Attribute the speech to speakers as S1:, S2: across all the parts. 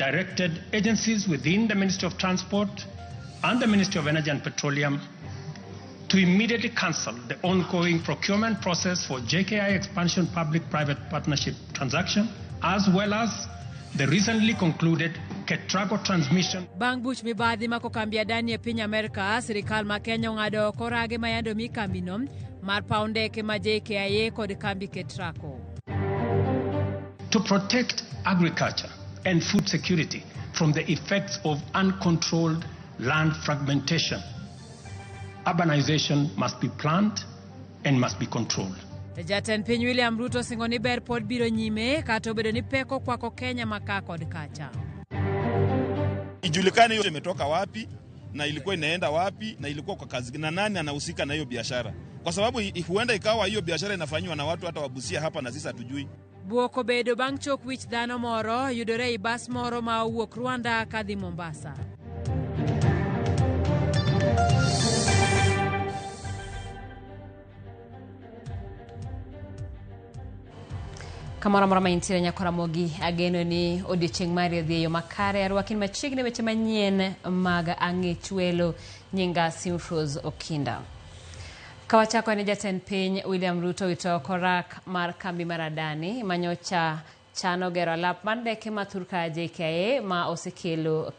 S1: directed agencies within the Ministry of Transport and the Ministry of Energy and Petroleum to immediately cancel the ongoing procurement process for JKI expansion public-private partnership transaction, as well as the recently concluded Ketrago transmission.
S2: Bang buch mibadhi mako kambia dani e piny Amerika, sirikal ma Kenya ong'ado korage mayando mi kambino mar paw ndeke ma JKIA kod kambi Ketrago.
S1: To protect agriculture and food security from the effects of uncontrolled land fragmentation, urbanization must be planned and must be controlled.
S2: Jatend piny William Ruto singo ni ber pod biro nyime kato bedo ni peko kwako Kenya maka kod kacha.
S3: Ijulikane hiyo imetoka wapi na ilikuwa inaenda wapi na ilikuwa kwa kazi na nani anahusika na hiyo biashara. Kwa sababu huenda ikawa hiyo biashara inafanywa na watu hata wabusia hapa na sisi hatujui.
S2: Buoko bedo bang' chok wich dhano moro yudore i bas moro ma owuok Rwanda kadhi Mombasa. Kamara mara maintiere nyako Ramogi ageno ni odiochieng' mari odhi yo makare arwakin machiegni weche manyien mag ang'echwelo nyinga Simfros Okinda. Kawachako ni jatend piny William Ruto wito korak mar kambi maradani manyocha chano gero lap mar ndeke mathurka JKIA ma osekelo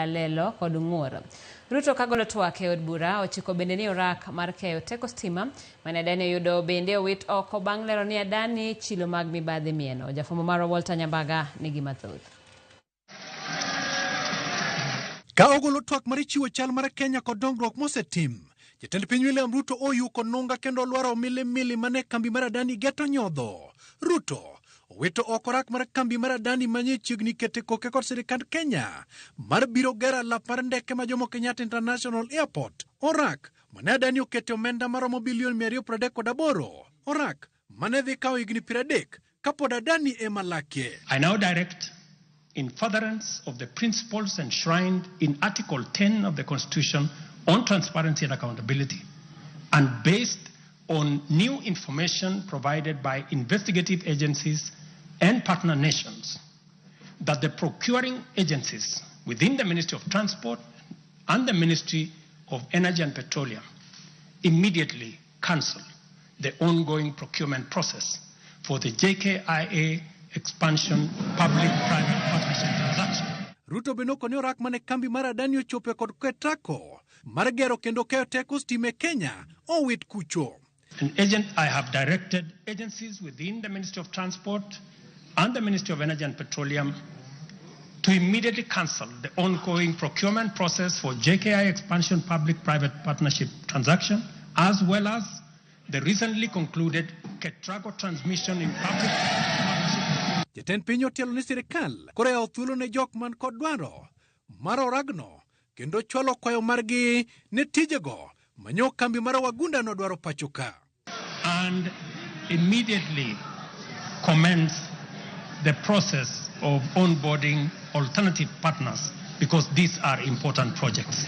S2: lelo kod ng'ur. Ruto kagolo twak e od bura ochiko bende ni orak mar keyo teko stima mane Adani yudo bende owit oko bang' lero ni Adani chilo mag mibadhi mieno. Jafwambo mar Walter Nyambaga nigi mathoth.
S4: Ka ogolo twak mar chiwo chal mar Kenya kod dongruok mosetim, jatend piny William Ruto oyuko nunga kendo lwaro milimili mane kambi mar Adani geto nyodho. Ruto owito oko rak mar kambi mar Adani manye chiegni kete koke kod sirikand Kenya mar biro gera lap mar ndeke ma Jomo Kenyatta International Airport. Orak mane Adani okete omenda maromo bilion 238. Orak mane dhi kawo higni 30 kapod Adani ema lakie.
S1: I now direct, in furtherance of the principles enshrined in Article 10 of the Constitution on transparency and accountability, and based on new information provided by investigative agencies and partner nations, that the procuring agencies within the Ministry of Transport and the Ministry of Energy and Petroleum immediately cancel the ongoing procurement process for the JKIA expansion public-private partnership transaction.
S4: Ruto benoko ni orak mane kambi mar Adani ochope kod Ketrago mar gero kendo keyo teko stima Kenya owit kucho.
S1: I have directed agencies within the Ministry of Transport and the Ministry of Energy and Petroleum to immediately cancel the ongoing procurement process for JKI expansion public-private partnership transaction, as well as the recently concluded Ketrago transmission in public partnership.
S4: Jatend piny otielo ni sirikal koreo thuolo ne jok man kod dwaro mar oragno kendo chwalo kwayo margi ne tijego manyo kambi mar wagunda no dwaro pachoka.
S1: And immediately commence the process of onboarding alternative partners, because these are important projects.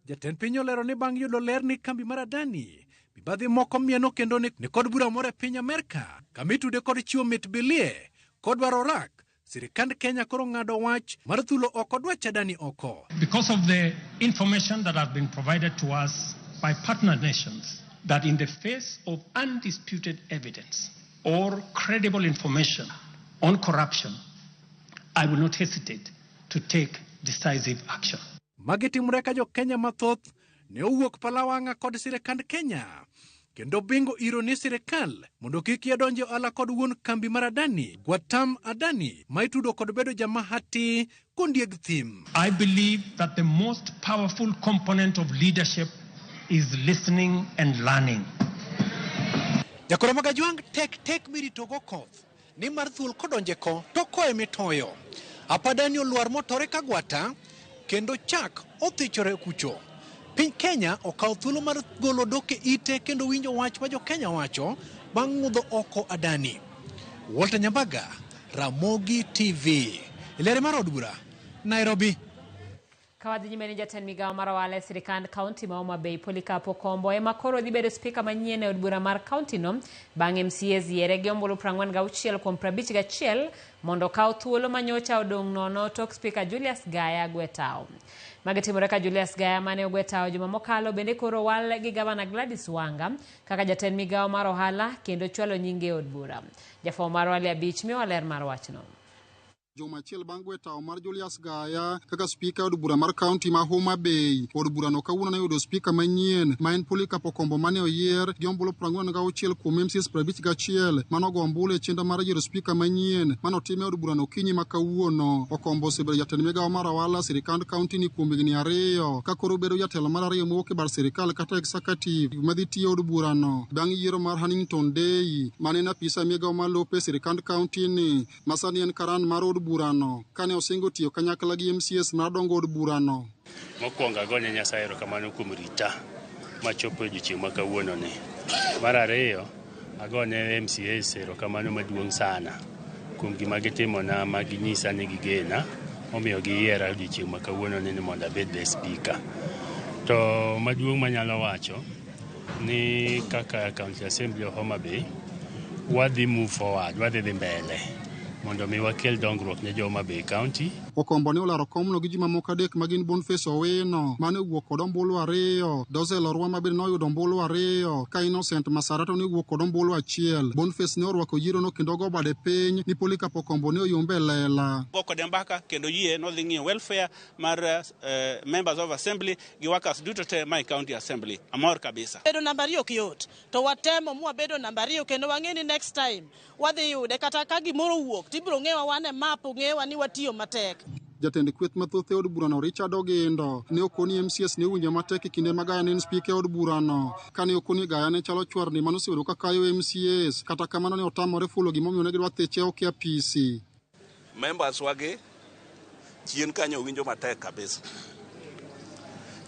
S4: Jatend piny olero ni bang' yudo ler ni kambi mar Adani mibadhi moko mieno kendo ni kod bura moro e piny Amerika kamitude kod chiwo mit bilie kod dwaro rak sirikand Kenya koro ng'ado wach mar thulo oko dwach Adani oko.
S1: Because of the information that have been provided to us by partner nations, that in the face of undisputed evidence or credible information on corruption, I will not hesitate to take decisive action.
S4: Magitimre ka jo Kenya mathoth ne owuok palawanga kod sirikand Kenya kendo bingo iro ni sirikal mondo kik yadonje ala kod wuon kambi mar Adani Gwatam Adani maitudo kod bedo jamahati kondieg thim.
S1: I believe that the most powerful component of leadership is listening and learning.
S4: Jakoro magajuang tek miritogo koth ni mar thul kodonje ko toko emitoyo. Apadani oluar motore kagwata kendo chak othichore kucho. Piny Kenya okaw thuolo mar golo doke ite kendo winjo wach ma jo Kenya wacho bang' ng'udho oko Adani. Walter Nyambaga, Ramogi TV. Ilere mar od bura, Nairobi.
S2: Kawadhi nyime jatend migawo mar ohala e sirikand kaunti ma Homa Bay Polycarp Kombo ema koro dhi bedo spika manyien e od bura mar kaunti no bang' MCAs yiere gi ombulu 46 kuom 51 mondo kaw thuolo manyocha odong' nono tok spika Julius Gaya Gwetao. Magi timore ka Julius Gaya mane ogwetao juma mokalo bende koro wal gi gavana Gladys Wanga kaka jatend migawo mar ohala kendo chwalo nyinge od bura. Jafo mar wale abich miwa ler mar wachno.
S5: Juma achiel bang' gwetao mar Julius Gaya kaka spika od bura mar kaunti ma Homa Bay. Od bura no kawuono ne yudo spika manyien ma en Polycarp Kombo mane oyier gi ombulu 46 kuom MCAs 51 mano go ombulu e chenro mar yiero spika manyien mano time od bura no kinyi ma kawuono. Okombo osebedo jatend migawo mar ohala sirikand kaunti ni kuom higni 2 ka koro bedo jatelo mar 2 mowuok e bar sirikal kata executive madhi tiyo od bura no bang' yiero mar Huntington Day mane na apisa migawo mar lope sirikand kaunti ni masani en karan mar od burano kane osingo tiyo kanyakla gi MCAs mar dongo od burano.
S6: Mokwongo agone Nyasaye erokamano kuom rita machopo odiechieng' ma kawuono ni. Mar ariyo agone MCAs erokamano maduong' sana kuom gima gitimona ma ginyisa ni gigena omiyo giyiera odiechieng' ma kawuono ni mondo abed the speaker. To maduong' manyalo wacho ni kaka County Assembly of Homa Bay wadhi move forward, wadhi dhi mbele mondo mi wakel dongruok ne Homa Bay County.
S5: Okombo ne olaro komno gi ji mamoko adek ma gin Boniface Owino mane wuok kod ombulu 2, Dozel Orwa ma bende noyudo ombulu 2 ka Innocent Masarato ne wuok kod ombulu 1. Boniface ne orwako yiero no kendo go bade piny ni Polycarp Kombo ne oyombe lela.
S7: Kod mbaka kendo yie no dhi ng'iyo welfare mar members of assembly gi workers duto te my county assembly. Amor kabisa.
S8: Bedo namba 2 kiyot to watemo mu bedo namba 2 kendo wang'eni next time wadhi yude kata ka gimoro wuok tibiro ng'ewa wane map ng'ewa ni watiyo matek.
S5: Jatend kweth mathoth e od burano Richard Ogindo ne okoni MCAs ne winjo matek kinde ma Gaya ne en spika e od burano kane okoni Gaya ne chalo chwarni mano osebedo ka kayo MCAs kata kamano ne otamore fulo gimomiyo ne gidwa theche okia PC.
S7: Members wage chien kanyo winjo matek kabisa.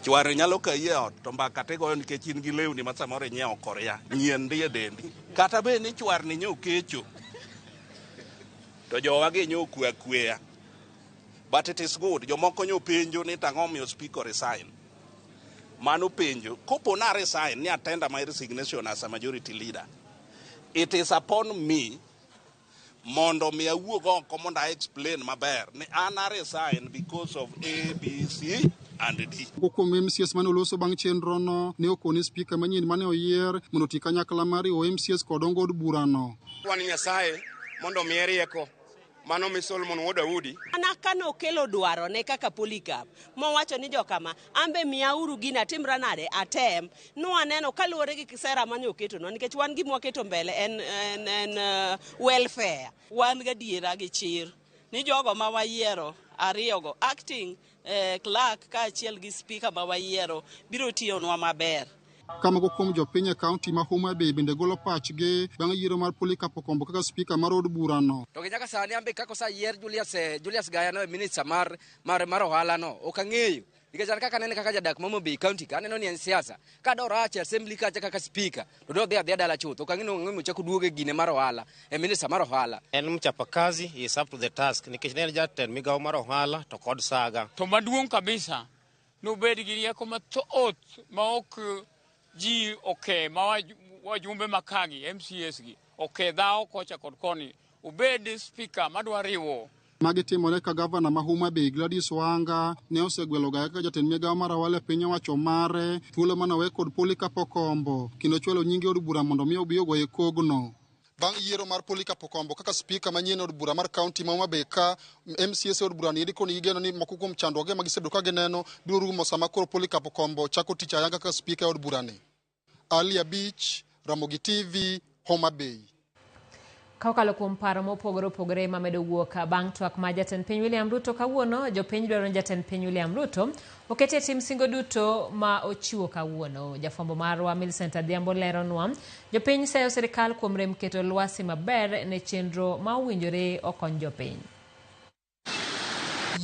S7: Chware nyalo kaye ot to mbaka te goyo nikech in gi lewni ma samoro nyiewo korea nyien ndie dendi kata be ni chwarni nyo kecho to jowage nyo kweya. But it is good. Jomoko nyo penjo ni tang'o miyo speaker resign. Mano penjo. Kopo na resign ni attend my resignation as a majority leader. It is upon me mondo mi awuog oko mondo I explain maber ni an resign because of A, B, C and D.
S5: Kuom MCAs mane oloso bang' chenro no ne okoni speaker manyien mane oyier mondo ti kanyakla mari o MCAs kod ongo od burano.
S9: Wan Nyasaye mondo mi rieko mano mi Solomon wuod Daudi.
S8: Anakano kelo dwaro ne kaka Polycarp. Mowacho ni jokama ambe miauru gina timra nade atem no aneno kaluore gi kisera mane oketo no nikech wan gimwa keto mbele en welfare. Wan gadiera gi chir ni jogo ma wayiero ariyogo acting clerk ka achiel gi speaker ma wayiero biro tiyonwa maber.
S5: Kamago kuom jopiny e kaunti ma Homa Bay bende golo pachgi bang' yiero mar Polycarp Kombo kaka spika mar od burano.
S10: To nyaka sani ambe kako sa yier Julius Gaya no minister mar ohala no ok ang'eyo nikech an kaka nene kaka jadak Homa Bay County ka neno ni en siasa ka do rach assembly ka kaka speaker to do dhi dala chuth ok ang'eyo chako duoge gine mar ohala e minister mar ohala
S11: en mchapakazi is up to the task nikech ne jatend migawo mar ohala to kod saga
S12: to maduong' kabisa no bed gi rieko mathoth ma ok ji ma wajumbe makagi MCAs gi dhao kocha kod koni ubed speaker madwa riwo.
S5: Magi timore ka gavana ma Homa Bay Gladys Wanga ne osegwelo Gaya kaka jatend migawo mar ohala e piny owacho mare thuolo manawe kod Polycarp Kombo kendo chwalo nyinge od bura mondo mi obi ogoye kogno. Bang' yiero mar Polycarp Kombo kaka spika manyien od bura mar kaunti ma Homa Bay ka MCAs od bura ni koni igeno ni moko kuom chandruoge ma gisebedo ka gineno biro rumo sama koro Polycarp Kombo chako tich ayanga kaka spika od bura ni. Alia Beach, Ramogi TV, Homa Bay.
S2: Kokalo kuom paro mopogore opogore mamedo wuok bang' twak ma jatend piny William Ruto kawuono, jopiny dwaro jatend piny William Ruto okete tim singo duto ma ochiwo kawuono. Jafwambo marwa Millicent Adhiambo leronwa jopiny sayo sirikal kuom rem keto lwasi maber ne chenro ma owinjore okony jopiny.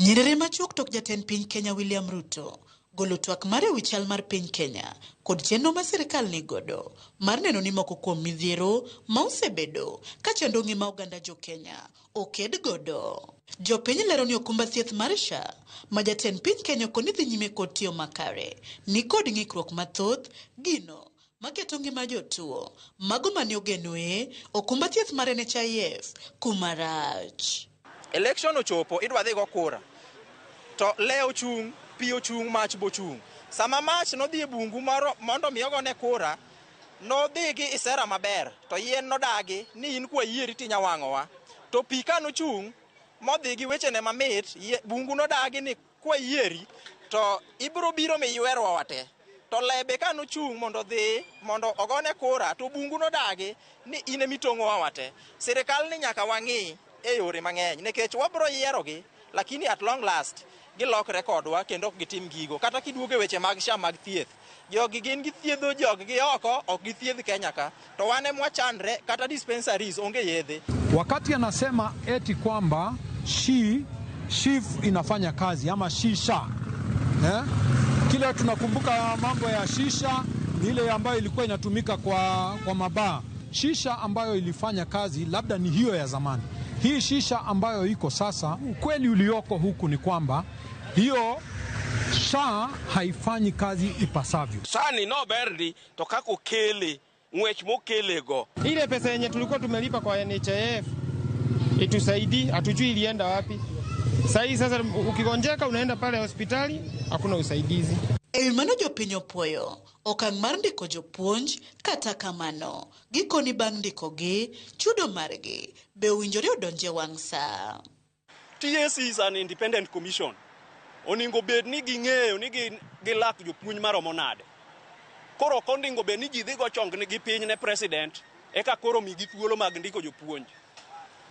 S13: Nyiriri machuok tok jatend piny Kenya William Ruto golo twak mare wi chal mar piny Kenya kod chenro ma sirikal ni godo mar neno ni moko kuom midhiero ma osebedo ka chendo ngima oganda jo Kenya oked godo. Jopiny lero ni okumba thieth mar SHA ma jatend piny Kenya koni dhi nyime kod tiyo makare ni kod ng'ikruok mathoth gino maketo ngima jotuo mago mane ogenoe okumba thieth mar NHIF kumarach.
S14: Election ochopo idwa dhi go kura to leo chung pi ochung mach bochung. Sama mach no dhi e bungu mondo mi ogone kura no dhi gi isera maber to yien no dagi ni in kwa yieri tinya wang'owa to pi ka no chung modhi gi weche ne mamit bungu no dagi ni kwa yieri to ibro biro mi ywerwa wate to lebe ka no chung mondo dhi mondo ogone kura to bungu no dagi ni ine mitongo wate. Sirikal ni nyaka wang'i e yore mang'eny nikech wabro yierogi lakini at long last gilokre kodwa kendo ok gitim gigo. Kata kiduoge weche mag SHA mag thieth jogi gin githiedho jogi gi oko ok githiedh Kenya ka to wane mwachandre kata dispensaries onge yedhe.
S15: Wakati anasema eti kwamba SHIF inafanya kazi ama shisha kile tunakumbuka mambo ya shisha ile ambayo ilikuwa inatumika kwa mabaa. Shisha ambayo ilifanya kazi labda ni hiyo ya zamani. Hii shisha ambayo iko sasa, ukweli ulioko huku ni kwamba hiyo SHA haifanyi kazi ipasavyo.
S14: Sani no berdi to kako kele ngwech mokelego.
S16: Ile pesa yenye tulikuwa tumelipa kwa NHIF itusaidi, hatujui ilienda wapi. Sasa ukigonjeka unaenda pale hospitali hakuna usaidizi.
S13: Mano jopiny opuoyo okang' mar ndiko jopuonj kata kamano gikoni bang' ndikogi chudo margi be owinjore odonje wang' saa.
S14: TSC is an independent commission. Oningo bed ni ging'eyo ni gilak jopuonj maromo nade. Koro kondingo bed ni ji dhi go chong ni gi piny ne president eka koro migi thuolo mag ndiko jopuonj.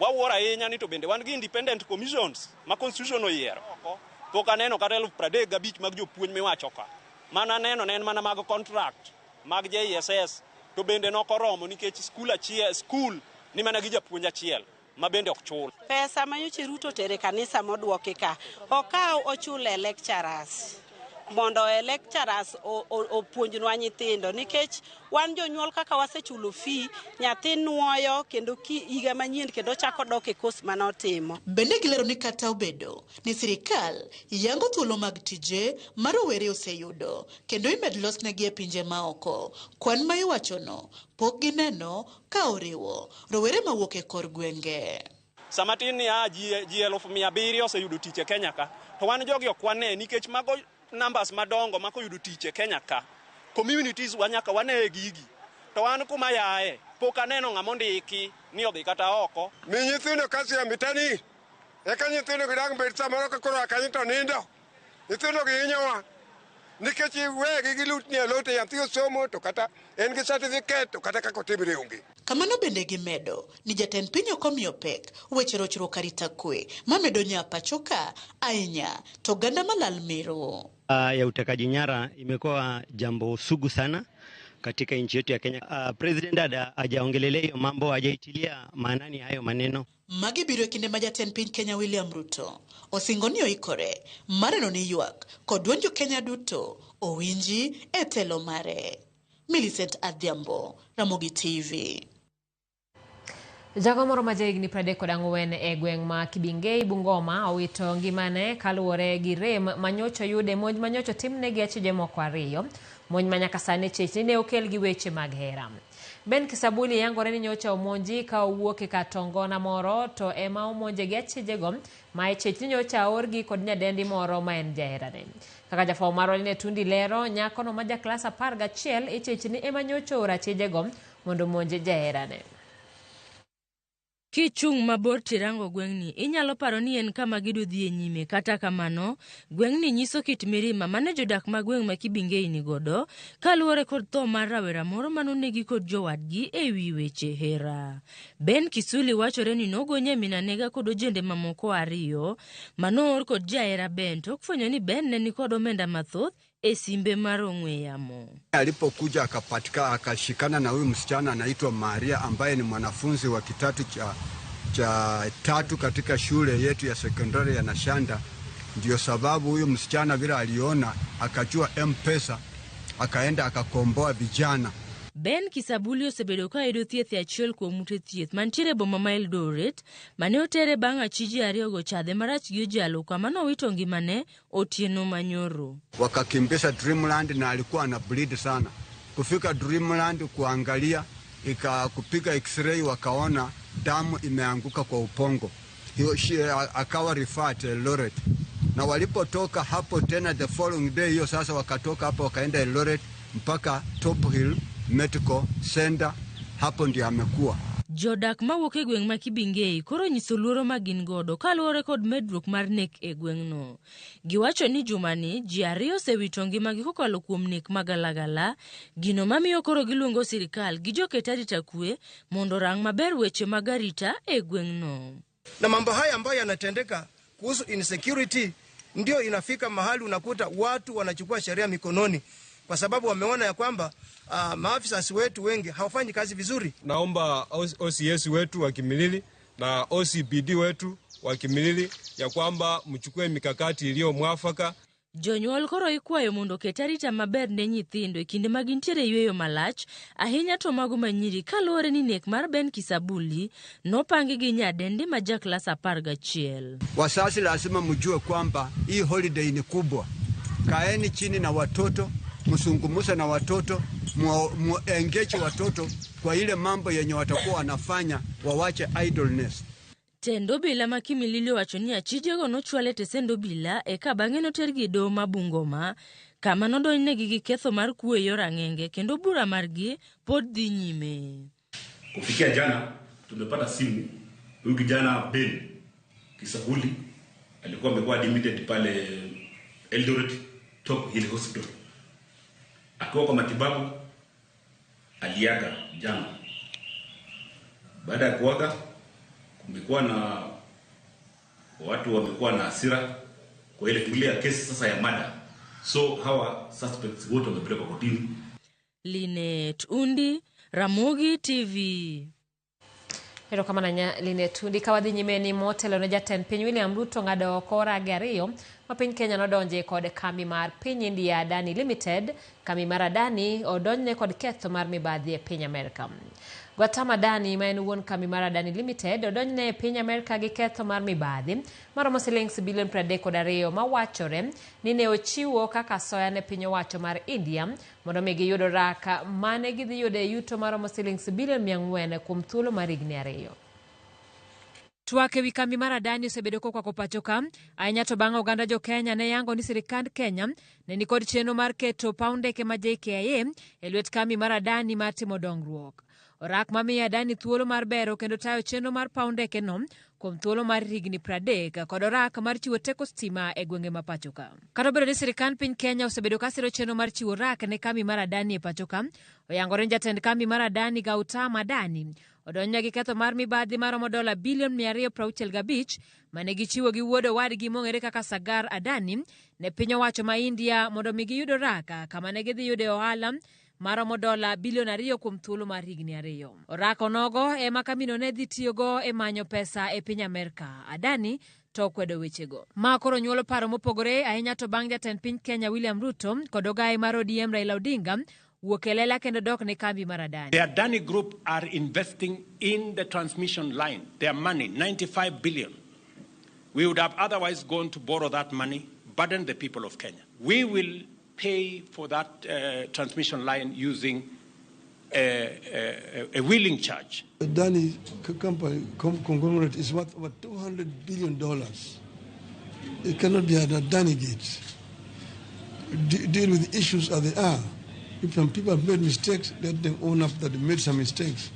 S14: Wawuoro ahinya ni to bende wan gi independent commissions ma constitution oyiero. Pok aneno kata 35,000 mag jopuonj miwacho ka. Mana neno ne en mana mag contract mag JSS to bende nokoromo nikech skul ni mana gi japuonj achiel ma bende ok chul.
S8: Pesa ma nyocha Ruto tere kanisa modwoke ka okaw ochule lecturers mondo lecturers opuonjnwa nyithindo nikech wan jonyuol kaka wasechulo fee nyathi nuoyo kendo higa manyien kendo chako dok e course manotimo.
S13: Bende gilero ni kata obedo ni sirikal yango thuolo mag tije ma rowere oseyudo kendo imed losnegi e pinje maoko, kwan ma iwachono pok gineno ka oriwo rowere mawuok e kor gwenge.
S14: Samatin ni ji 700,000 oseyudo tich e Kenya ka to wan jogi ok wane nikech mago numbers madongo mako yudo tich e Kenya ka. Communities wanyaka wane gigi to wan kuma yae pok aneno ng'ama ondiki ni odhi kata oko.
S9: Mi nyithindo kasi ya mitani eka nyithindo gidang bet samoro ka koro akanyi to nindo nyithindo gihinyowa nikech wegi gilutni alote nyathi osomo to kata en gi certificate to kata kako timre onge.
S13: Kamano bende gimedo ni jatend piny okomiyo pek weche rochruok arita kwe mamedo nyapa choka ahinya to ganda malal miro.
S17: Ya utekaji nyara imekuwa jambo sugu sana katika nchi yetu ya Kenya. President hajaongelelea hiyo mambo, hajaitilia maanani hayo maneno.
S13: Magi biro kinde ma jatend piny Kenya William Ruto osingoni oikore mareno ni ywak kod dwonjo Kenya duto owinji e telo mare. Millicent Adhiambo, Ramogi TV.
S2: Jago moro ma jahigni 34 e gweng' ma Kibingei Bungoma owito ngimane kaluwore gi rem manyocha yude monj manyocha timnegi achije moko ariyo. Monj manyaka sani chechni ne okel gi weche mag hera. Ben Kisabuli yangore ni nyocha omonji ka owuok e katongona moro to ema omonje gi achijego ma chechni nyocha orgi kod nyadendi moro ma en jaherane. Kaka jafo maro ne tundi lero nyako no ma ja klas 11 chechni ema nyocha ora achijego mondo monje jaherane.
S18: Kichung mabor tirango gweng'ni inyalo paro ni en kama gidudhi e nyime, kata kamano gweng'ni nyiso kit mirima mane jodak ma gweng' ma Kibingei ni godo kaluwore kod tho mar rawera moro manonegi kod jowadgi e wi weche hera. Ben Kisuli wachore ni nogonye minanega kod ojende mamoko ariyo manor kod jahera Ben to kufwenyo ni Ben ne ni kod omenda mathoth e simbe mar ong'we yamo.
S19: Alipokuja akashikana na huyu msichana anaitwa Maria ambaye ni mwanafunzi wa kitatu cha tatu katika shule yetu ya sekondari ya Nashanda. Ndio sababu huyu msichana vile aliona akajua M-Pesa akaenda akakomboa vijana.
S18: Ben Kisabuli osebedo ka yudo thieth achiel kuom ute thieth mantiere boma ma Eldoret mane otere bang' achiji ariyo go chadhe marach gi ojalo kama nowito ngimane otieno manyoro.
S19: Wakakimbisha Dreamland na alikuwa ana bleed sana. Kufika Dreamland kuangalia kupiga x-ray wakaona damu imeanguka kwa upongo. Hiyo akawa referred Eldoret. Na walipotoka hapo tena the following day hiyo sasa wakatoka hapo wakaenda Eldoret mpaka Top Hill Medical Center, hapo ndio amekuwa.
S18: Jodak mawuok e gweng' ma Kibingei koro nyiso luoro ma gin godo kaluwore kod medruok mar nek e gweng'no. Giwacho ni jumani ji ariyo osewito ngimagi kokalo kuom nek magalagala, gino mamiyo koro giluongo sirikal gi joket arita kwe mondo rang maber weche mag arita e gweng'no.
S16: Na mambo haya ambayo yanatendeka kuhusu insecurity ndio inafika mahali unakuta watu wanachukua sheria mikononi kwa sababu wameona ya kwamba maafisa wetu wengi hawafanyi kazi vizuri.
S20: Naomba OCS wetu wa Kimilili na OCPD wetu wa Kimilili ya kwamba mchukue mikakati iliyo mwafaka.
S18: Jonyuol koro ikwayo mondo ket arita maber ne nyithindo e kinde ma gintiere yweyo malach, ahinya to mago manyiri kaluwore ni nek mar Ben Kisabuli nopangi gi nyadendi ma jaklas 11.
S19: Wazazi lazima mjue kwamba hii holiday ni kubwa. Kaeni chini na watoto, msungumuze na watoto, muengage watoto kwa ile mambo yenye watakuwa wanafanya, wawache idleness.
S18: Tendo bila ma Kimilili wacho ni achijego nochwale tesendo bila eka bang'e notergi do mabungoma kama nodonjnegi gi ketho mar kueyo rang'enge kendo bura margi pod dhi nyime.
S21: Kufikia jana tumepata simu huyu kijana Ben Kisabuli alikuwa amekuwa admitted pale Eldoret Top Hill Hospital. Akiwa kwa matibabu aliaga jana. Baada ya kuaga kumekuwa na watu wamekuwa na hasira kwa ile kesi sasa ya mada. So hawa suspects wote wamepelekwa kotini.
S18: Linet Undi, Ramogi TV.
S2: Hero kama na Linet Undi kawadhi nyimeni motelo na jatend piny William Ruto ng'ado kora gariyo ma piny Kenya nodonje kod kambi mar piny India Adani Limited. Kambi mar Adani odonjne kod ketho mar mibadhi e piny Amerika. Gwatama Adani ma en wuon kambi mar Adani Limited odonjne e piny Amerika gi ketho mar mibadhi maromo silings bilion 32 ma wachore ni ne ochiwo kaka soya ne piny owacho mar India mondo mi giyudo raka mane gidhi yudo yuto maromo silings bilion 400 kuom thuolo mar higni 2. Twak ewi kambi mar Adani osebedo kokwako pacho ka ahinya to bang' oganda jo Kenya ne yango ni sirikand Kenya ne ni kod chenro mar keto paw ndeke ma JKIA e lwet kambi mar Adani mar timo dongruok. Orak mamiyo Adani thuolo mar bero kendo tayo chenro mar paw ndeke no kuom thuolo mar higni 30 kod orak mar chiwo teko stima e gwenge ma pacho ka. Kata obedo ni sirikand piny Kenya osebedo ka siro chenro mar chiwo rak ne kambi mar Adani e pacho ka, oyangore ni jatend kambi mar Adani Gautama Adani odonjo gi ketho mar mibadhi maromo dola bilion 265 mane gichiwo gi wuodo wadgi mong'ere kaka Sagar Adani ne piny owacho ma India mondo mi giyudo raka kama ne gidhi yude ohala maromo dola bilion 2 kuom thuolo mar higni 2. Orako nogo ema kamino ne dhi tiyogo e manyo pesa e piny Amerika. Adani to kwedo wechego. Ma koro nyuolo paro mopogore ahinya to bang' jatend piny Kenya William Ruto kod ogaye mar ODM Raila Odinga wuokelela kendo dok ne kambi mar Adani.
S1: The Adani Group are investing in the transmission line. Their money, 95 billion. We would have otherwise gone to borrow that money, burden the people of Kenya. We will pay for that transmission line using a wheeling charge.
S22: Adani company conglomerate is worth over $200 billion. It cannot be an Adani gate. Deal with issues as they are. If some people have made mistakes, let them own up that they made some mistakes.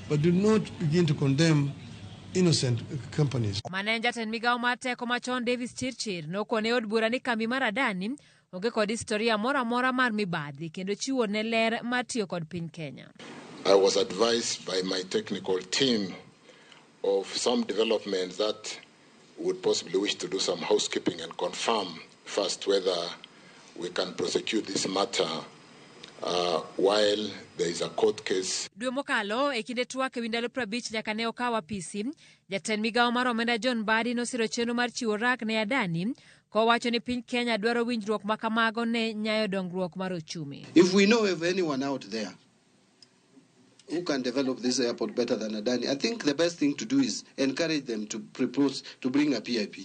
S22: But do not begin to condemn innocent companies.
S2: Manager ten migao mar teko machon Davis Chirchir nokone od bura ni kambi mar Adani onge kod historia mora mar mibadhi kendo chiwo ne ler matiyo kod piny Kenya.
S23: I was advised by my technical team of some developments that would possibly wish to do some housekeeping and confirm first whether we can prosecute this matter while there is a court case.
S2: Dwe mokalo e kinde twak ewi ndalo 50 nyaka ne okawa pisi, jatend migao mar omenda John Badi nosiro chenro mar chiwo rak ne Adani kowacho ni piny Kenya dwaro winjruok makamago ne nyayo dongruok mar uchumi.
S3: If we know of anyone out there who can develop this airport better than Adani, I think the best thing to do is encourage them to propose to bring a PIP.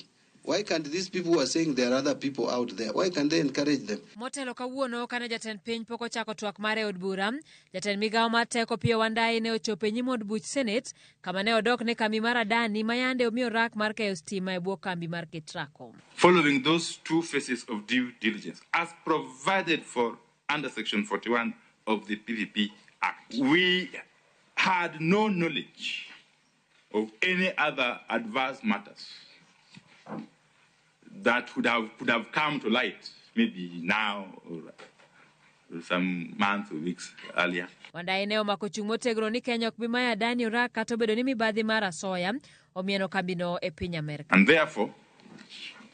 S3: Why can't these people who are saying there are other people out there, why can't they encourage them?
S2: Motelo kawuono kane jatend piny poko chako twak mare od bura, jatend migawo mar teko Piyo Wandayi ne ochopo e nyim od buch Senate kama ne odok ne kambi mar Adani ma yande omiyo rak mar keyo stima e bwo kambi mar Ketraco.
S4: Following those two phases of due diligence, as provided for under Section 41 of the PPP Act, we had no knowledge of any other adverse matters that could have come to light maybe now or some months or weeks earlier.
S2: Wandayi ne omako chung' motegno ni Kenya ok bi mayo Adani orak kata obedo ni mibadhi mar asoya omieno kambino e piny Amerika.
S4: And therefore,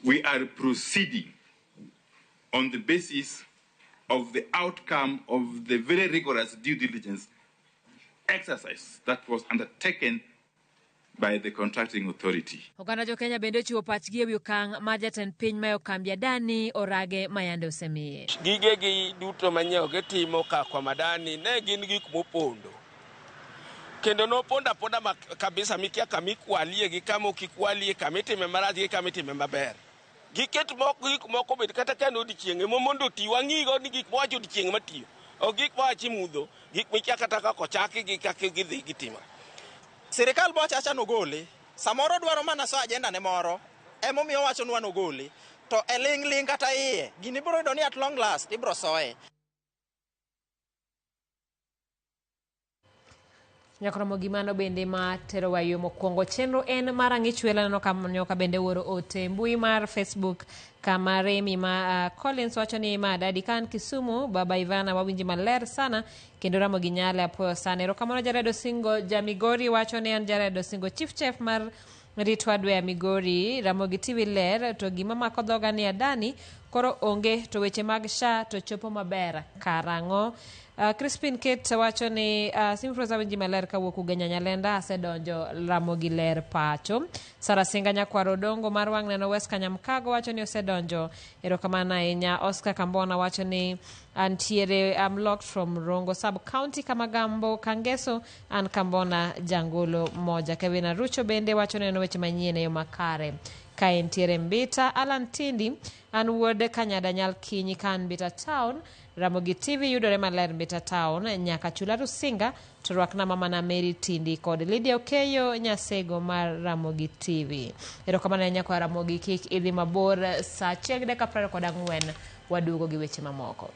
S4: we are proceeding on the basis of the outcome of the very rigorous due diligence exercise that was undertaken by the contracting authority.
S2: Oganda jo Kenya bende chiwo pachgi ewi okang' ma jatend piny mayo kambi Adani orage mayande osemiye.
S7: Gigegi duto manyiewo gitimo ka kwa Adani ne gin gik mopondo. Kendo noponda poda kabisa mikia kamikwalie gi kama okikwalie kamitime marach gi kamitime maber. Giket gik moko bet kata ka no dichienge mondo ti wang'igo ni gik mowacho dichienge matiyo. O gik mowachi mudho, gik mikia kata ka kochaki gi kaka gidhi gitimo.
S14: Sirikal bochacha nogole, samoro dwaro mana so agenda ne moro, emomiyo wacho nwa nogole, to ling kata iye, gini biro yudo ni at long last ibro soe.
S2: Ramogi mano bende ma tero wayo mokwongo chenro en mar ang'ich welo no kamnyoka bende woro ote mbui mar Facebook kama Remi ma Collins wacho ni ma dadi kan Kisumu baba Ivana wawinji maler sana kendo Ramogi nyale apoyo sana erokamano Jaredo Singo Jamigori wacho ni an Jaredo Singo chief chef mar ritwa dwe ya Migori Ramogi TV ler to gima mako dhoga ni Adani koro onge to weche mag SHA to chopo maber karang'o. Crispin Kate wacho ni Simfroza winji maler kawuok Ugenya Nyalenda asedonjo Ramogi ler pacho. Sarasinga Nyakwaro Dongo mar wang' neno West Kanyamkago wacho ni osedonjo erokamano ahinya. Oscar Kambona wacho ni antiere I'm locked from Rongo sub county Kamagambo Kangeso an Kambona jangolo moja. Kevin Arucho bende wacho ni weche manyien e yo makare ka entiere Mbita. Alan Tindi an wuod Kanyada Nyal Kinyi kan Mbita Town. Ramogi TV yudore maler Mbita Town nyaka Chula Rusinga to rwakna mama na Mary Tindi kod Lydia Okeyo Nyasego mar Ramogi TV. Erokamano nyakwa Ramogi kik idhi mabor sa 1:24 waduogo gi weche mamoko.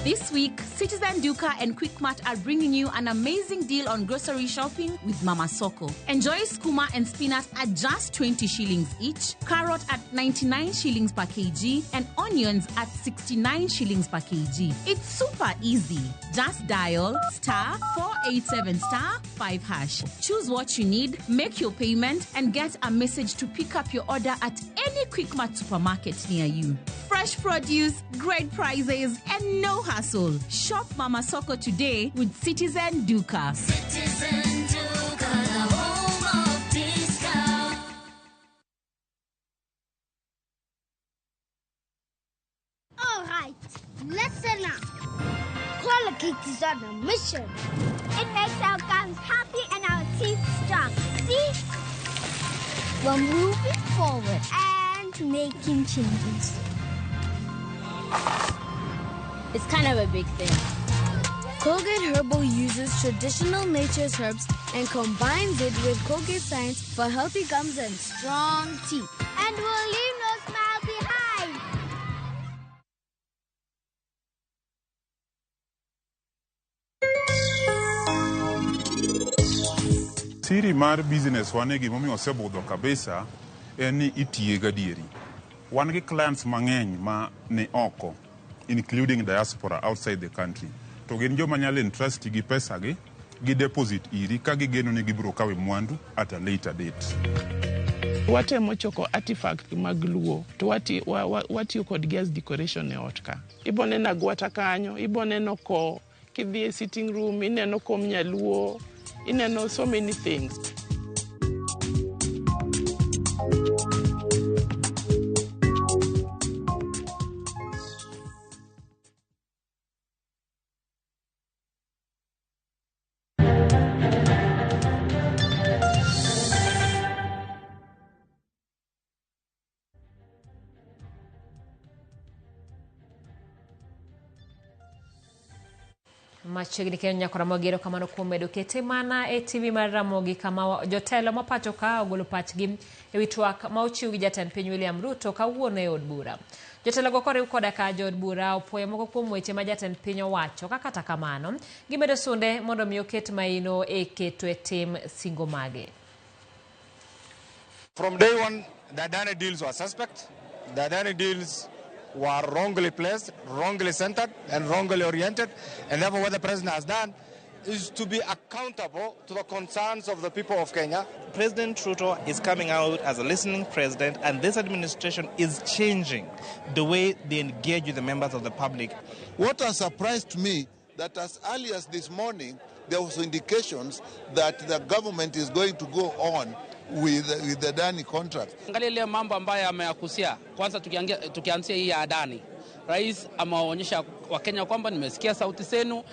S6: This week, Citizen Duka and Quickmart are bringing you an amazing deal on grocery shopping with Mama Soko. Enjoy skuma and spinach at just 20 shillings each, carrot at 99 shillings per kg, and onions at 69 shillings per kg. It's super easy. Just dial *487*5#. Choose what you need, make your payment, and get a message to pick up your order at any Quickmart supermarket near you. Fresh produce, great prices, and no hassle. Shop Mama Soko today with Citizen Duka.
S24: Citizen Duka, the home of discount.
S25: All right, listen up. Qualicates is on a mission. It makes our gums happy and our teeth strong. See? We're moving forward and making changes.
S26: It's kind of a big thing.
S25: Colgate Herbal uses traditional nature's herbs and combines it with Colgate science for healthy gums and strong teeth. And we'll leave no smile behind.
S27: Siri mar business wane gimomiyo osebudho kabisa en ni itiye gadieri. Wan gi clients mang'eny ma ni oko, including diaspora outside the country. To gin joma nyalo entrust gi pesa gi deposit iri ka gigeno ni gibiro kawe mwandu at a later date.
S5: Watemo choko artifact mag luo to watiyo kod gas decoration e ot ka. Iboneno agwata kanyo, iboneno ko, kidhi e sitting room, ineno kom nyaluo, ineno so many things.
S2: Machiegni Kenya kora mogero kamano kuom medo kete mana e TV mar Ramogi kama jotelo mapacho ka ogolo pachgi e wi twak ma ochiw gi jatend piny William Ruto kawuono e od bura. Jotelo go koriw koda ka jo od bura opuoyo moko kuom weche ma jatend piny owacho kata kamano gimedo sunde mondo mi oket maino e keto e tim singo mage.
S8: From day one, the Adani deals were suspect. The Adani deals were wrongly placed, wrongly centered, and wrongly oriented. And therefore, what the president has done is to be accountable to the concerns of the people of Kenya.
S14: President Ruto is coming out as a listening president, and this administration is changing the way they engage with the members of the public.
S9: What has surprised me that as early as this morning, there was indications that the government is going to go on with the Adani contract.
S10: Angalia ile mambo ambayo ameyakusia. Kwanza tukianzia hii ya Adani. Rais amewaonyesha Wakenya kwamba nimesikia sauti zenu.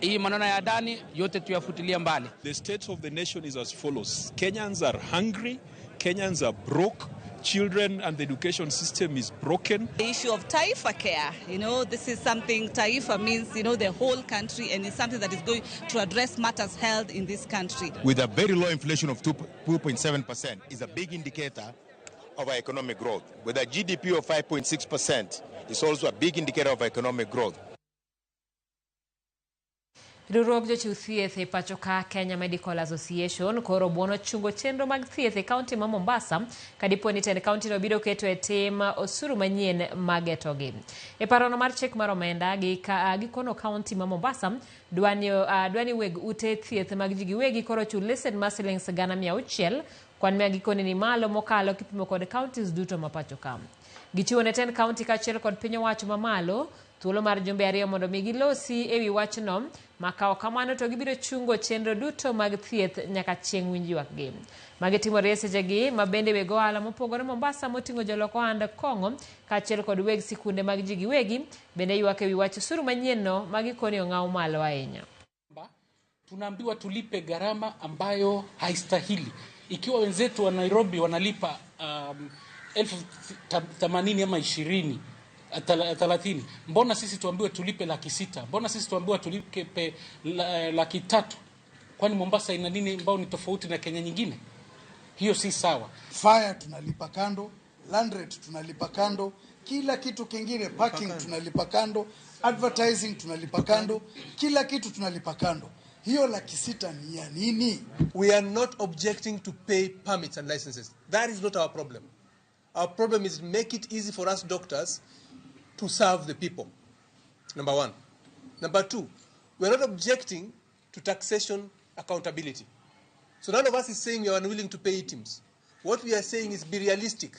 S10: Hii maneno ya Adani yote tuyafutilia mbali.
S11: The state of the nation is as follows. Kenyans are hungry, Kenyans are broke, children and the education system is broken.
S12: The issue of Taifa care, this is something, Taifa means, the whole country, and it's something that is going to address matters held in this country.
S8: With a very low inflation of 2.7% is a big indicator of our economic growth. With a GDP of 5.6% is also a big indicator of economic growth.
S2: Riwruok jochiw thieth e pacho ka Kenya Medical Association koro buono chungo chenro mag thieth e kaunti ma Mombasa kadipo ni tend kaunti no biro keto e tim osuru manyien magetogi. E parono mar chek mar omenda gi kono kaunti ma Mombasa dwani weg ute thieth mag ji giwegi koro chul lesen mar shillings 600 kwan mia gikone ni malo mokalo kipimo kod counties duto ma pacho ka. Gichiwo ne tend kaunti kaachiel kod piny owacho mamalo thuolo mar jumbe ariyo mondo mi gilosi e wi wachno makao kamano to gibiro chungo chenro duto mag thieth nyaka chieng' winj ywakgi. Magi timore sechegi ma bende weg ohala mopogore Mombasa moting'o jolok ohand kong'o kaachiel kod weg sikunde mag ji giwegi bende ywak e wi wach osuru manyienno ma gikoni ong'aw malo ahinya.
S15: Tunaambiwa tulipe gharama ambayo haistahili. Ikiwa wenzetu wa Nairobi wanalipa 80,000 ama 20,000, mbona sisi tuambiwe tulipe 600,000? Mbona sisi tuambiwe tulipe 300,000? Kwani Mombasa ina nini ambao ni tofauti na Kenya nyingine? Hiyo si sawa.
S28: Fire tunalipa kando, land rate tunalipa kando, kila kitu kingine, parking tunalipa kando, advertising tunalipa kando, kila kitu tunalipa kando. Hiyo 600,000 ni ya nini?
S29: We are not objecting to pay permits and licenses. That is not our problem. Our problem is make it easy for us doctors to serve the people. Number one. Number two, we're not objecting to taxation accountability. So none of us is saying we are unwilling to pay teams. What we are saying is be realistic.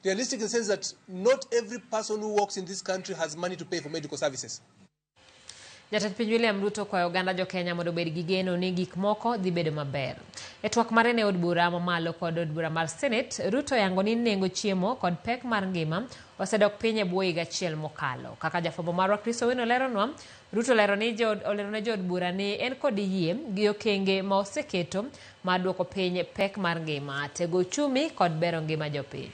S29: Realistic in the sense that not every person who works in this country has money to pay for medical services.
S2: Jatend piny William Ruto kwa oganda jo Kenya mondo bed gi geno ni gik moko dhi bedo maber. E twak mare ne od bura mamalo kod od bura mar Senate, Ruto yango ni nengo chiemo kod pek mar ngima osedok piny e bwo higa achiel mokalo. Kaka jafwambo marwa Kristo Wino leronwa, Ruto olero ne jo od bura ni en kod yie gi okenge ma oseketo mar duoko piny pek mar ngima, tego uchumi kod bero ngima jopiny.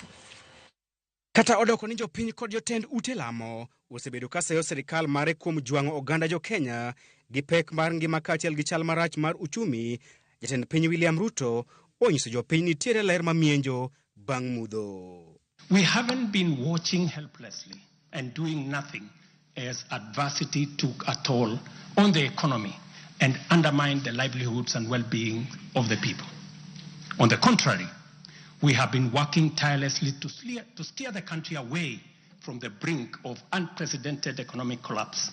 S30: Kata odoko ni jopiny kod jotend ute lamo osebedo ka seyo serikal mare kuom jwang'o oganda jo Kenya gi pek mar ngima kaachiel gi chal marach mar uchumi. Jatend piny William Ruto onyiso jopiny nitiere ler mamienjo bang' mudho.
S1: We haven't been watching helplessly and doing nothing as adversity took a toll on the economy and undermined the livelihoods and well-being of the people. On the contrary, we have been working tirelessly to steer the country away from the brink of unprecedented economic collapse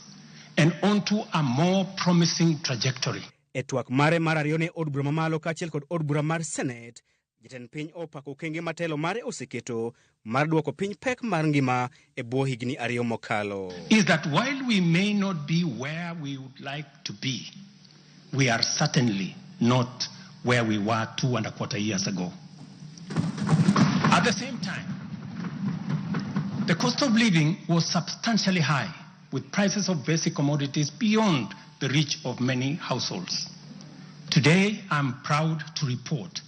S1: and onto a more promising trajectory.
S30: E twak mare mar ariyo ne od bura mamalo kaachiel kod od bura mar Senate, Jatend piny opako okenge matelo mare oseketo mar duoko piny pek mar ngima e bwo higni 2 mokalo.
S1: Is that while we may not be where we would like to be, we are certainly not where we were 2.25 years ago. At the same time, the cost of living was substantially high, with prices of basic commodities beyond the reach of many households. Today, I'm proud to report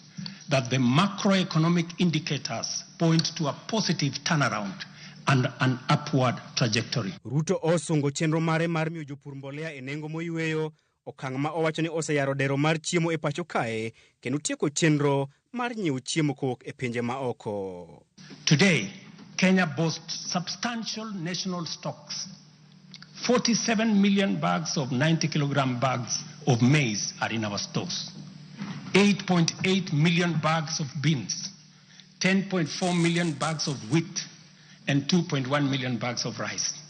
S1: that the macroeconomic indicators point to a positive turnaround and an upward trajectory.
S30: Ruto osungo chenro mare mar miyo jopur mbolea e nengo moyweyo, okang' ma owacho ni oseyaro dero mar chiemo e pacho kae, kendo tieko chenro mar nyiewo chiemo kowuok e pinje maoko.
S1: Today, Kenya boasts substantial national stocks. 47 million bags of 90-kilogram bags of maize are in our stores. 8.8 million bags of beans, 10.4 million bags of wheat, and 2.1 million bags of rice.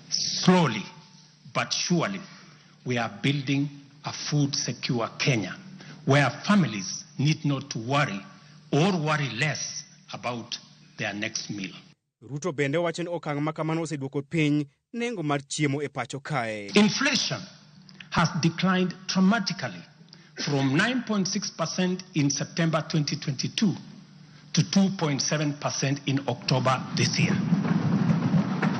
S1: Slowly but surely, we are building a food-secure Kenya, where families need not to worry or worry less about their next meal.
S30: Ruto bende wacho ni okang' ma kamano oseduoko piny nengo mar chiemo e pacho kae.
S1: Inflation has declined dramatically from 9.6% in September 2022 to 2.7% in October this year,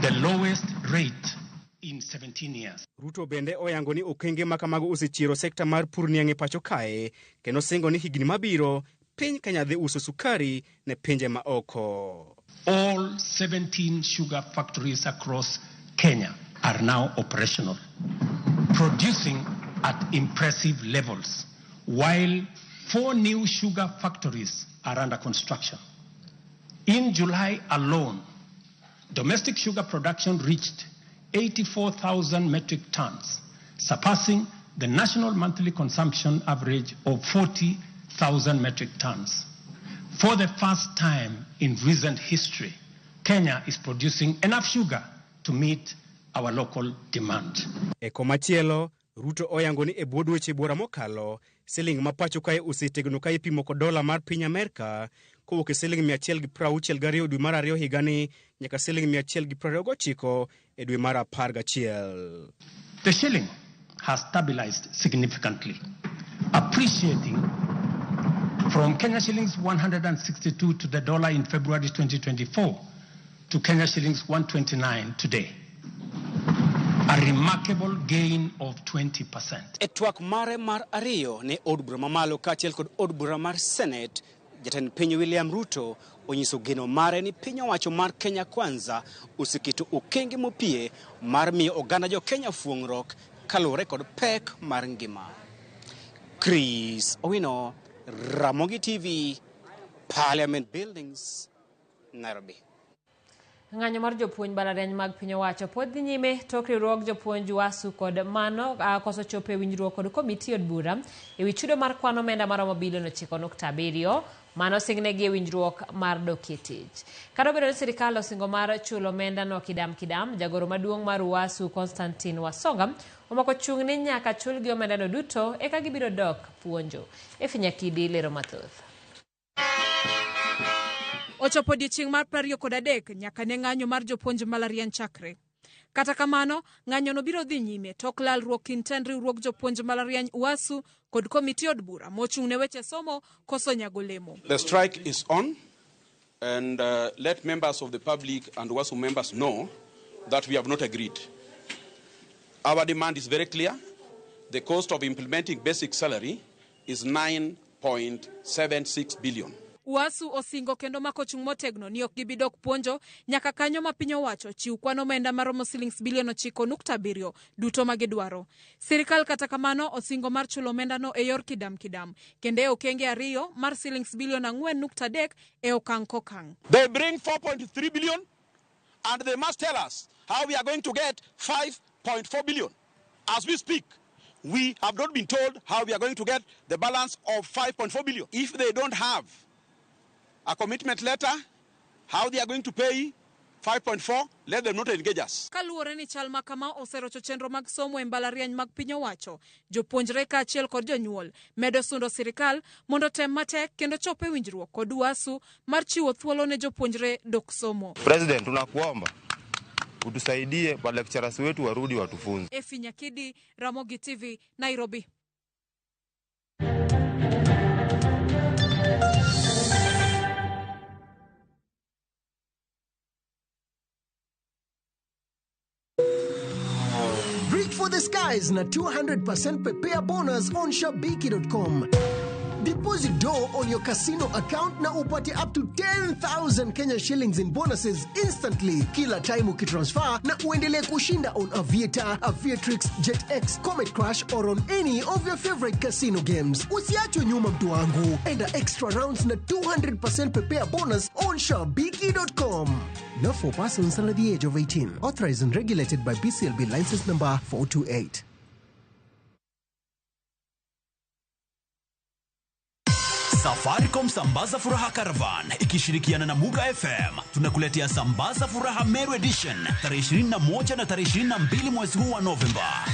S1: the lowest rate in 17 years.
S30: Ruto bende oyango ni okenge ma kamago osechiero sekta mar pur niang' e pacho kae, kendo singo ni higni mabiro piny Kenya dhi uso sukari ne pinje maoko.
S1: All 17 sugar factories across Kenya are now operational, producing at impressive levels, while 4 new sugar factories are under construction. In July alone, domestic sugar production reached 84,000 metric tons, surpassing the national monthly consumption average of 40,000 metric tons. For the first time in recent history, Kenya is producing enough sugar to meet our local demand.
S30: E komachielo, Ruto oyango ni e bwo dweche bora mokalo, siling ma pacho kae osetegno ka ipimo kod dola mar piny Amerka, kowuok e siling 162 dwe mar 2 higani nyaka siling 129 e dwe mar 11.
S1: The shilling has stabilized significantly, appreciating from Kenya shillings 162 to the dollar in February 2024 to Kenya shillings 129 today. A remarkable gain of 20%.
S30: E twak mare mar ariyo ne od bura mamalo kaachiel kod od bura mar Senate, jatend piny William Ruto onyiso geno mare ni piny owacho mar Kenya Kwanza oseketo okenge mopie mar miyo oganda jo Kenya fuong'ruok kaluwore kod pek mar ngima. Chris Owino, Ramogi TV, Parliament Buildings, Nairobi.
S2: Ng'anyo mar jopuonj balariany mag piny owacho pod dhi nyime tok riwruog jopuonj wasu kod mano koso chopo e winjruok kod komiti od bura e wi chudo mar kwan omenda maromo bilion 9.7 mano singnegi e winjruok mar dokie tich. Kata obedo ni sirikal osingo mar chulo omenda no kidam, jagoro maduong' mar wasu Constantine Wasonga omako chung' ni nyaka chulgi omenda no duto eka gibiro dok puonjo. Efinyakidi lero mathoth.
S3: Ochopo odiechieng' mar 23 nyaka ne ng'anyo mar jopuonj malariany chakre. Kata kamano, ng'anyo no biro dhi nyime tok lalruok kinten riwruog jopuonj malariany wasu kod komiti od bura mochung' ne weche somo koso nyago lemo.
S13: The strike is on, and let members of the public and wasu members know that we have not agreed. Our demand is very clear. The cost of implementing basic salary is 9.76 billion.
S3: Wasu osingo kendo mako chung' motegno ni ok gibidok puonjo nyaka kanyo ma piny owacho chiw kwan omenda maromo shillings bilion 9.7 duto ma gidwaro. Sirikal kata kamano osingo mar chulo omenda no e yor kidam kendo e okenge ariyo mar shillings bilion 4.3 e okang' kokang'.
S13: They bring 4.3 billion and they must tell us how we are going to get 5.4 billion. As we speak, we have not been told how we are going to get the balance of 5.4 billion. If they don't have a commitment letter, how they are going to pay, 5.4, let them not engage us.
S3: Kaluwore ni chal ma kama oserocho chenro mag somo e mbalariany mag piny owacho, jopuonjre kaachiel kod jonyuol medo sundo sirikal mondo tem matek kendo chope winjruok kod wasu mar chiwo thuolo ne jopuonjre dok somo.
S4: President, tunakuomba utusaidie kwa lecturers wetu warudi watufunze.
S3: Efi Nyakidi, Ramogi TV, Nairobi.
S7: Reach for the skies na 200% prepare bonus on shabiki.com. Deposit dough on your casino account na upate up to 10,000 Kenya shillings in bonuses instantly kila time ukitransfer na uendelee kushinda on Aviator, Aviatrix, JetX, Comet Crash or on any of your favorite casino games. Usiachwe nyuma mtu wangu. Enda extra rounds na 200% prepare bonus on shabiki.com. Not for persons under the age of 18. Authorized and regulated by BCLB license number 428.
S16: Safaricom Sambaza Furaha Caravan ikishirikiana na Muga FM tunakuletea Sambaza Furaha Meru Edition tarehe 21 na tarehe 22 mwezi huu wa Novemba.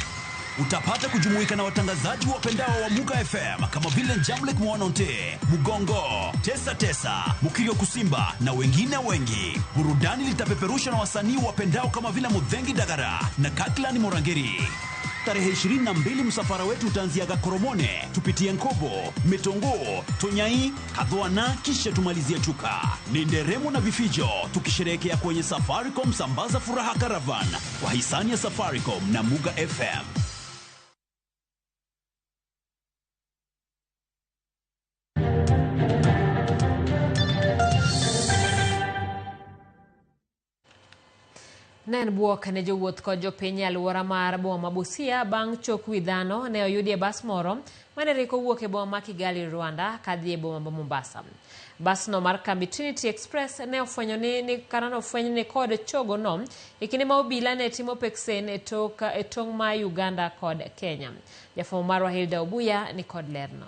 S16: Utapata kujumuika na watangazaji wapendao wa Muga FM kama vile Jamlek Mwanonte, Mugongo, Tesa, Mukirio Kusimba na wengine wengi. Burudani litapeperusha na wasanii wapendao kama vile Mudhengi Dagara na Kaklani Morangeri. Tarehe 22 msafara wetu utaanzia Gakoromone, tupitie Nkobo, Metongo, Tonyai, Kadhoana kisha tumalizie Chuka. Ni nderemo na vifijo tukisherehekea kwenye Safaricom Sambaza Furaha Caravan kwa hisani ya Safaricom na Muga FM.
S2: Nen buok ne jowuoth kod jopiny alwora mar boma Busia bang' chok wi dhano ne oyudi e bas moro mane riko wuok e boma ma Kigali, Rwanda kadhi e boma ma Mombasa. Basno mar kambi Trinity Express ne ofwenyo ni kod chogo no ikine ma obila ne timo peksen e tong' ma Uganda kod Kenya. Jafwambo marwa Hilda Obuya ni kod lerno.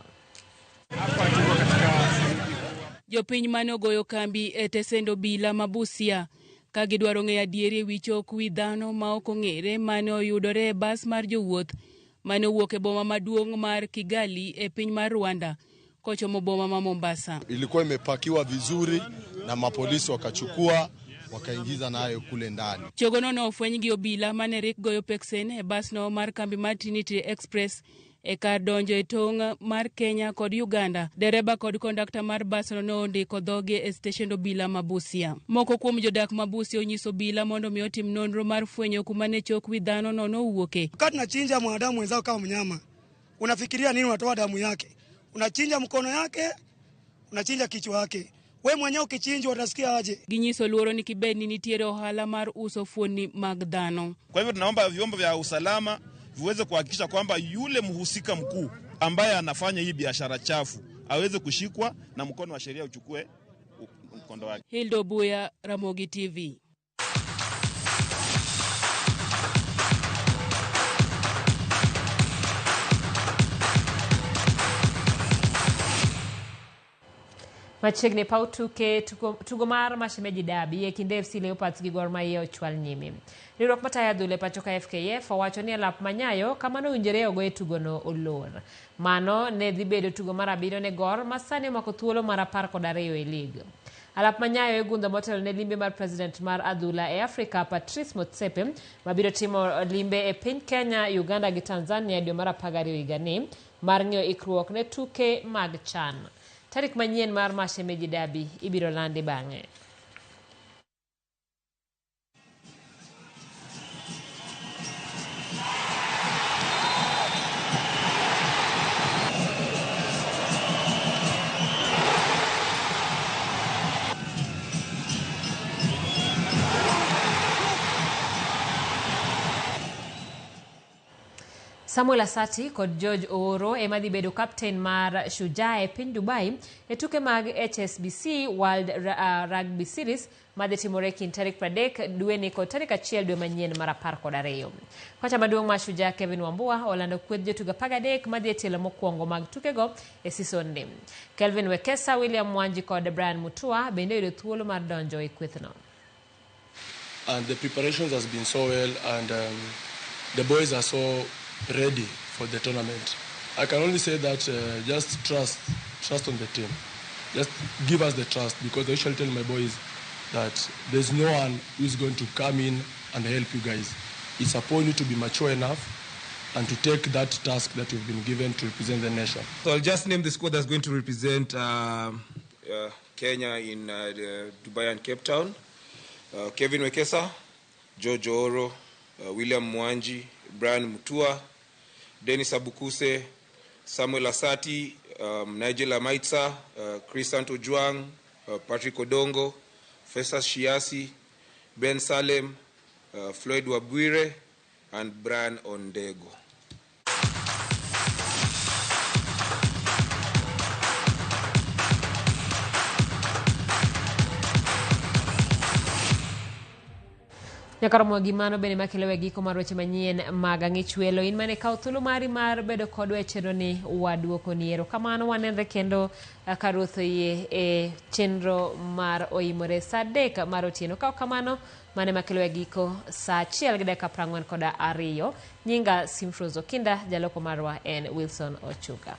S17: Jopiny mane ogoyo kambi e tesendo bila ma Busia ka gidwaro ng'eyo adieri e wi chok wi dhano ma ok ong'ere mane oyudore e bas mar jowuoth mane owuok e boma maduong' mar Kigali e piny mar Rwanda kochomo boma ma Mombasa.
S18: Ilikuwa imepakiwa vizuri na mapolisi wakachukua wakaingiza nayo kule ndani.
S17: Chogono no ofweny gi obila mane rik goyo peksen e bas no mar kambi mar Trinity Express e kar donjo e tong' mar Kenya kod Uganda. Dereba kod kondakta mar bas no ndiko dhoge e steshend obila ma Busia. Moko kuom jodak ma Busia onyiso obila mondo mi otim nonro mar fwenyo kuma ne chok wi dhano no nowuoke.
S19: Wakati unachinja mwanadamu mwenzao kama mnyama, unafikiria nini? Unatoa damu yake, unachinja mkono yake, unachinja kichwa yake. We mwenyewe ukichinjwa utasikia aje? Ginyiso luoro ni kibeni nitiere ohala mar uso fuoni mag dhano.
S11: Kwa hivyo tunaomba vyombo vya usalama viweze kuhakikisha kwamba yule mhusika mkuu ambaye anafanya hii biashara chafu aweze kushikwa na mkono wa sheria uchukue mkondo wake.
S17: Hilda Obuya, Ramogi TV.
S2: Machiegni paw tugo mar Mashemeji Dabi e kinde FC Leopards gi Gor Mahia ochwal nyime. Riwruok matayo adhula pacho ka FKF owacho ni alap manyayo kama nowinjore ogo e tugono olor. Mano ne dhi bedo tugo mar 7 ne Gor ma sani omako thuolo mar 12 e lig. Alap manyayo e gundho motelo ne limbe mar president mar adhula e Afrika Patrice Motsepe mabiro timo limbe e piny Kenya, Uganda gi Tanzania dwe mar 12 higani mar ng'iyo ikruok ne tuke mag CHAN. Tarik manyien mar Mashemeji Dabi ibiro landi bang'e. Samuel Asati kod George Ooro ema dhi bedo captain mar Shujaa e piny Dubai e tuke mag HSBC World Rugby Series madhi timore kind tarik 30 dwe ni kod tarik 1 dwe manyien mar 12. Kocha maduong' mar Shujaa Kevin Wambua olando kweth jotugo 13 madhi e tielo mokwongo mag tukego e season ni. Kelvin Wekesa, William Mwanji kod Brian Mutua bende yudo thuolo mar donjo e kwethno.
S5: and the preparations has been so well, and the boys are so ready for the tournament. I can only say that just trust on the team. Just give us the trust, because I usually tell my boys that there's no one who's going to come in and help you guys. It's upon you to be mature enough and to take that task that you've been given to represent the nation.
S6: So I'll just name the squad that's going to represent Kenya in Dubai and Cape Town. Kevin Wekesa, George Oro, William Mwanji, Brian Mutua, Dennis Abukuse, Samuel Asati, Nigel Amaitsa, Chris Antojuang, Patrick Odongo, Festus Shiasi, Ben Salem, Floyd Wabwire, and Brian Ondego.
S2: Ramogi mano bene makilewe giko mar weche manyien mag ang'ich welo. In mane kawo thuolo mari mar bedo kod wecheno ni waduoko ni erokamano. Wanenre kendo ka Ruoth oyie e chenro mar oimore sa 3 mar otieno. Ka ok kamano, mane makilewe giko sa 1:42. Nyinga Simfroz Okinda, jaloko marwa en Wilson Ochuka.